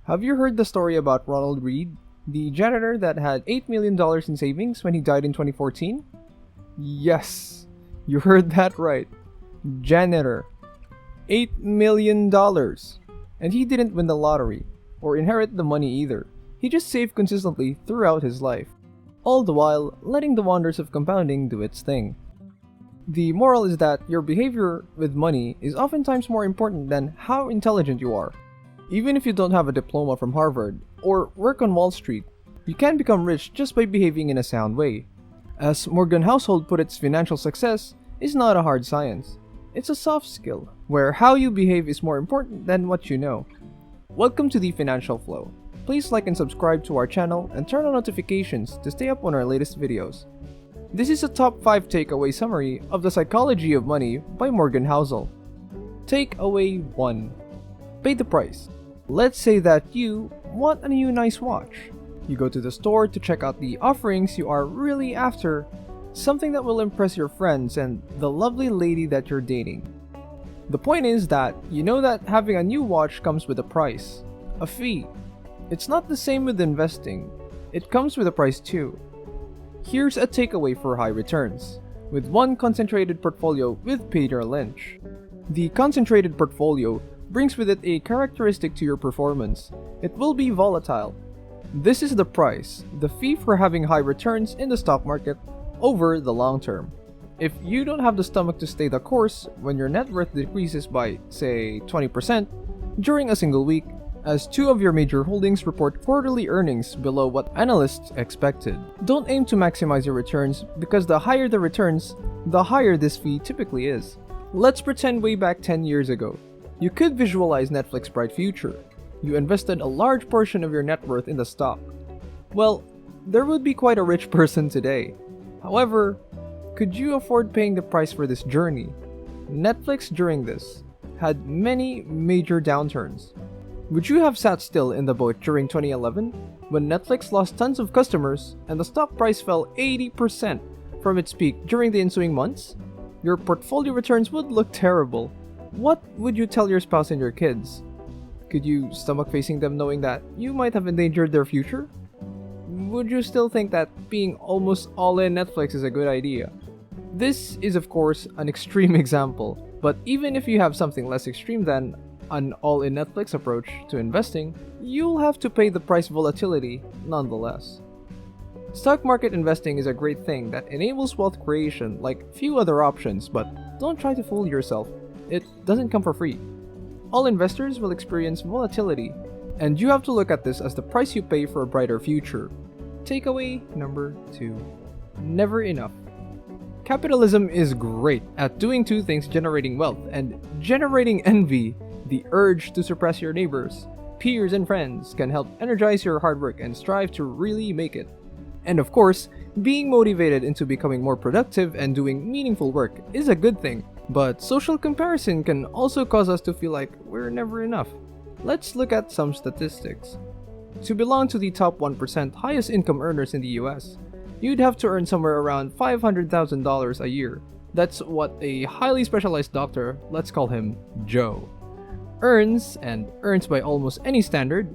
Have you heard the story about Ronald Reed, the janitor that had $8 million in savings when he died in 2014? Yes, you heard that right. Janitor. $8 million. And he didn't win the lottery, or inherit the money either. He just saved consistently throughout his life, all the while letting the wonders of compounding do its thing. The moral is that your behavior with money is oftentimes more important than how intelligent you are. Even if you don't have a diploma from Harvard or work on Wall Street, you can become rich just by behaving in a sound way. As Morgan Housel put its financial success is not a hard science. It's a soft skill, where how you behave is more important than what you know. Welcome to the Financial Flow. Please like and subscribe to our channel and turn on notifications to stay up on our latest videos. This is a top 5 takeaway summary of The Psychology of Money by Morgan Housel. Takeaway 1. Pay the price. Let's say that you want a new nice watch. You go to the store to check out the offerings you are really after, something that will impress your friends and the lovely lady that you're dating. The point is that you know that having a new watch comes with a price, a fee. It's not the same with investing. It comes with a price too. Here's a takeaway for high returns, with one concentrated portfolio with Peter Lynch. The concentrated portfolio brings with it a characteristic to your performance. It will be volatile. This is the price, the fee for having high returns in the stock market over the long term. If you don't have the stomach to stay the course when your net worth decreases by, say, 20% during a single week, as 2 of your major holdings report quarterly earnings below what analysts expected. Don't aim to maximize your returns because the higher the returns, the higher this fee typically is. Let's pretend way back 10 years ago. You could visualize Netflix's bright future. You invested a large portion of your net worth in the stock. Well, there would be quite a rich person today. However, could you afford paying the price for this journey? Netflix during this had many major downturns. Would you have sat still in the boat during 2011 when Netflix lost tons of customers and the stock price fell 80% from its peak during the ensuing months? Your portfolio returns would look terrible. What would you tell your spouse and your kids? Could you stomach facing them knowing that you might have endangered their future? Would you still think that being almost all in Netflix is a good idea? This is of course an extreme example, but even if you have something less extreme than an all-in Netflix approach to investing, you'll have to pay the price volatility nonetheless. Stock market investing is a great thing that enables wealth creation like few other options, but don't try to fool yourself. It doesn't come for free. All investors will experience volatility, and you have to look at this as the price you pay for a brighter future. Takeaway number 2. Never enough. Capitalism is great at doing 2 things: generating wealth and generating envy. The urge to suppress your neighbors, peers, and friends can help energize your hard work and strive to really make it. And of course, being motivated into becoming more productive and doing meaningful work is a good thing, but social comparison can also cause us to feel like we're never enough. Let's look at some statistics. To belong to the top 1% highest income earners in the US, you'd have to earn somewhere around $500,000 a year. That's what a highly specialized doctor, let's call him Joe, earns by almost any standard.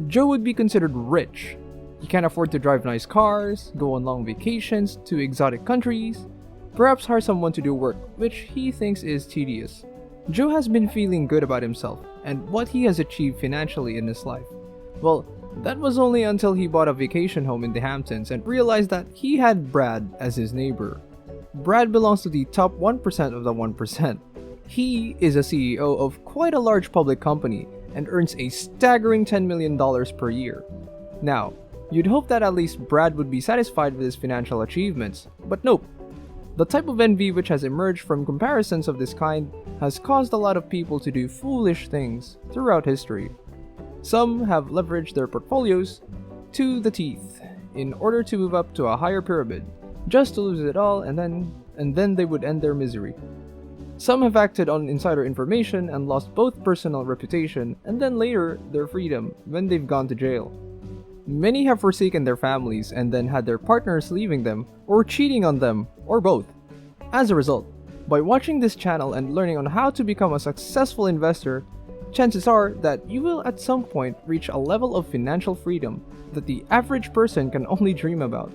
Joe would be considered rich. He can afford to drive nice cars, go on long vacations to exotic countries, perhaps hire someone to do work which he thinks is tedious. Joe has been feeling good about himself and what he has achieved financially in his life. Well, that was only until he bought a vacation home in the Hamptons and realized that he had Brad as his neighbor. Brad belongs to the top 1% of the 1%. He is a CEO of quite a large public company and earns a staggering $10 million per year. Now, you'd hope that at least Brad would be satisfied with his financial achievements, but nope. The type of envy which has emerged from comparisons of this kind has caused a lot of people to do foolish things throughout history. Some have leveraged their portfolios to the teeth in order to move up to a higher pyramid, just to lose it all and then they would end their misery. Some have acted on insider information and lost both personal reputation and then later their freedom when they've gone to jail. Many have forsaken their families and then had their partners leaving them or cheating on them or both. As a result, by watching this channel and learning on how to become a successful investor, chances are that you will at some point reach a level of financial freedom that the average person can only dream about.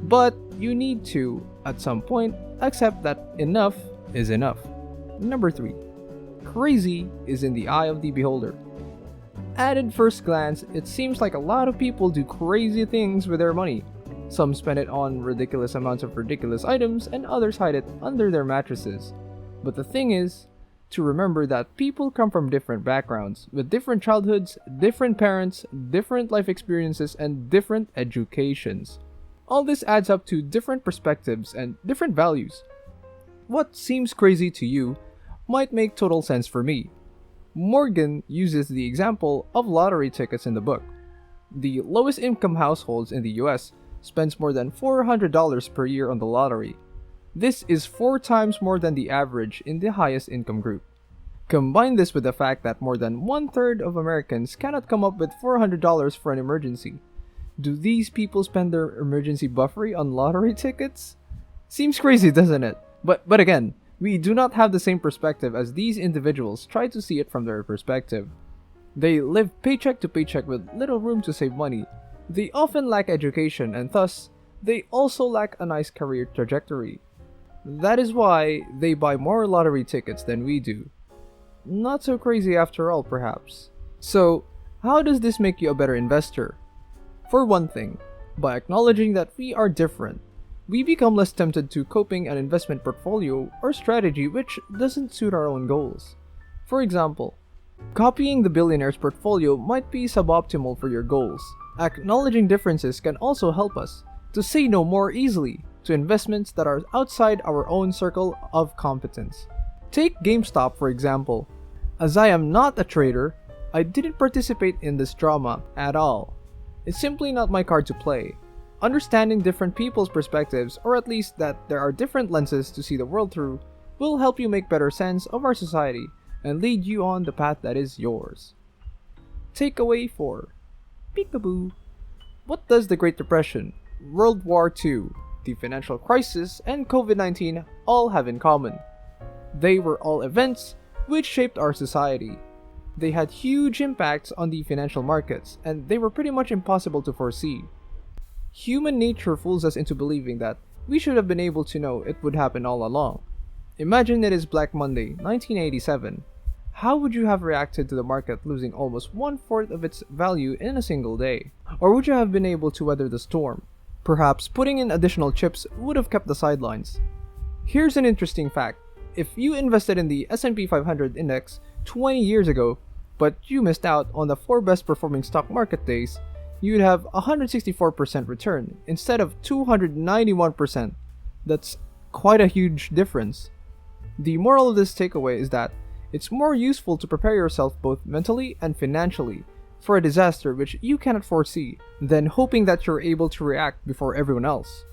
But you need to, at some point, accept that enough is enough. Number 3. Crazy is in the eye of the beholder. At first glance, it seems like a lot of people do crazy things with their money. Some spend it on ridiculous amounts of ridiculous items, and others hide it under their mattresses. But the thing is, to remember that people come from different backgrounds, with different childhoods, different parents, different life experiences, and different educations. All this adds up to different perspectives and different values. What seems crazy to you might make total sense for me. Morgan uses the example of lottery tickets in the book. The lowest income households in the US spends more than $400 per year on the lottery. This is 4 times more than the average in the highest income group. Combine this with the fact that more than 1/3 of Americans cannot come up with $400 for an emergency. Do these people spend their emergency buffer on lottery tickets? Seems crazy, doesn't it? But again, we do not have the same perspective as these individuals try to see it from their perspective. They live paycheck to paycheck with little room to save money. They often lack education, and thus, they also lack a nice career trajectory. That is why they buy more lottery tickets than we do. Not so crazy after all, perhaps. So, how does this make you a better investor? For one thing, by acknowledging that we are different, we become less tempted to copying an investment portfolio or strategy which doesn't suit our own goals. For example, copying the billionaire's portfolio might be suboptimal for your goals. Acknowledging differences can also help us to say no more easily to investments that are outside our own circle of competence. Take GameStop for example. As I am not a trader, I didn't participate in this drama at all. It's simply not my card to play. Understanding different people's perspectives, or at least that there are different lenses to see the world through, will help you make better sense of our society and lead you on the path that is yours. Takeaway 4. Peekaboo. What does the Great Depression, World War II, the financial crisis, and COVID-19 all have in common? They were all events which shaped our society. They had huge impacts on the financial markets, and they were pretty much impossible to foresee. Human nature fools us into believing that we should have been able to know it would happen all along. Imagine it is Black Monday, 1987. How would you have reacted to the market losing almost 1/4 of its value in a single day? Or would you have been able to weather the storm? Perhaps putting in additional chips would have kept the sidelines. Here's an interesting fact. If you invested in the S&P 500 index 20 years ago, but you missed out on the 4 best performing stock market days, you'd have 164% return instead of 291%. That's quite a huge difference. The moral of this takeaway is that it's more useful to prepare yourself both mentally and financially for a disaster which you cannot foresee than hoping that you're able to react before everyone else.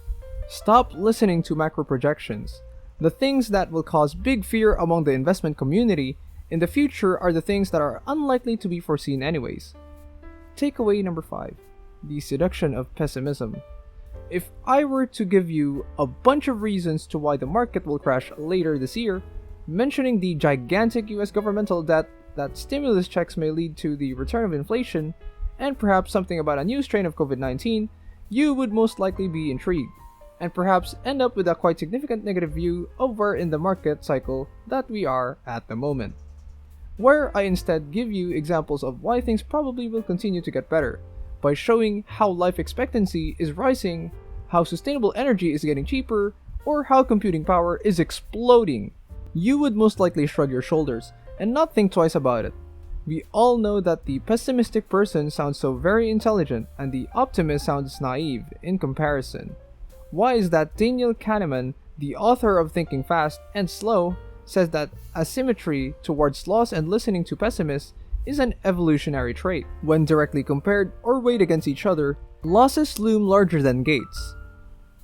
Stop listening to macro projections. The things that will cause big fear among the investment community in the future are the things that are unlikely to be foreseen anyways. Takeaway number 5. The seduction of pessimism. If I were to give you a bunch of reasons to why the market will crash later this year, mentioning the gigantic US governmental debt, that stimulus checks may lead to the return of inflation, and perhaps something about a new strain of COVID-19, you would most likely be intrigued, and perhaps end up with a quite significant negative view of where in the market cycle that we are at the moment. Where I instead give you examples of why things probably will continue to get better, by showing how life expectancy is rising, how sustainable energy is getting cheaper, or how computing power is exploding. You would most likely shrug your shoulders and not think twice about it. We all know that the pessimistic person sounds so very intelligent and the optimist sounds naive in comparison. Why is that Daniel Kahneman, the author of Thinking Fast and Slow, says that asymmetry towards loss and listening to pessimists is an evolutionary trait. When directly compared or weighed against each other, losses loom larger than gains.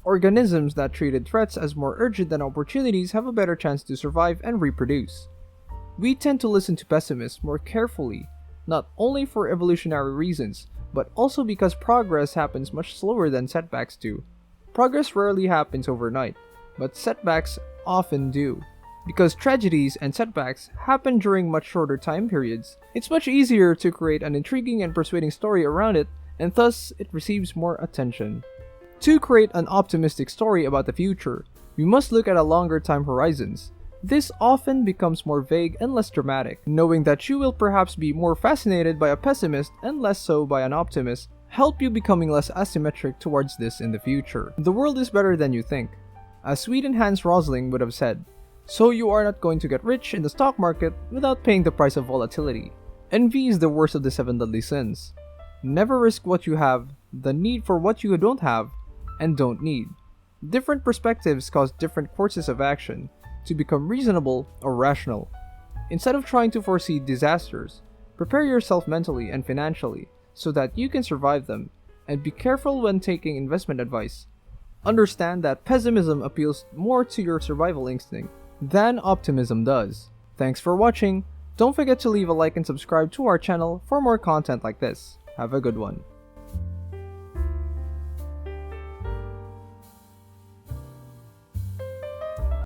Organisms that treated threats as more urgent than opportunities have a better chance to survive and reproduce. We tend to listen to pessimists more carefully, not only for evolutionary reasons, but also because progress happens much slower than setbacks do. Progress rarely happens overnight, but setbacks often do. Because tragedies and setbacks happen during much shorter time periods, it's much easier to create an intriguing and persuading story around it, and thus it receives more attention. To create an optimistic story about the future, we must look at a longer time horizons. This often becomes more vague and less dramatic, knowing that you will perhaps be more fascinated by a pessimist and less so by an optimist, help you becoming less asymmetric towards this in the future. The world is better than you think. As Sweden Hans Rosling would have said, so you are not going to get rich in the stock market without paying the price of volatility. Envy is the worst of the 7 deadly sins. Never risk what you have, the need for what you don't have, and don't need. Different perspectives cause different courses of action to become reasonable or rational. Instead of trying to foresee disasters, prepare yourself mentally and financially so that you can survive them, and be careful when taking investment advice. Understand that pessimism appeals more to your survival instinct than optimism does. Thanks for watching. Don't forget to leave a like and subscribe to our channel for more content like this. Have a good one.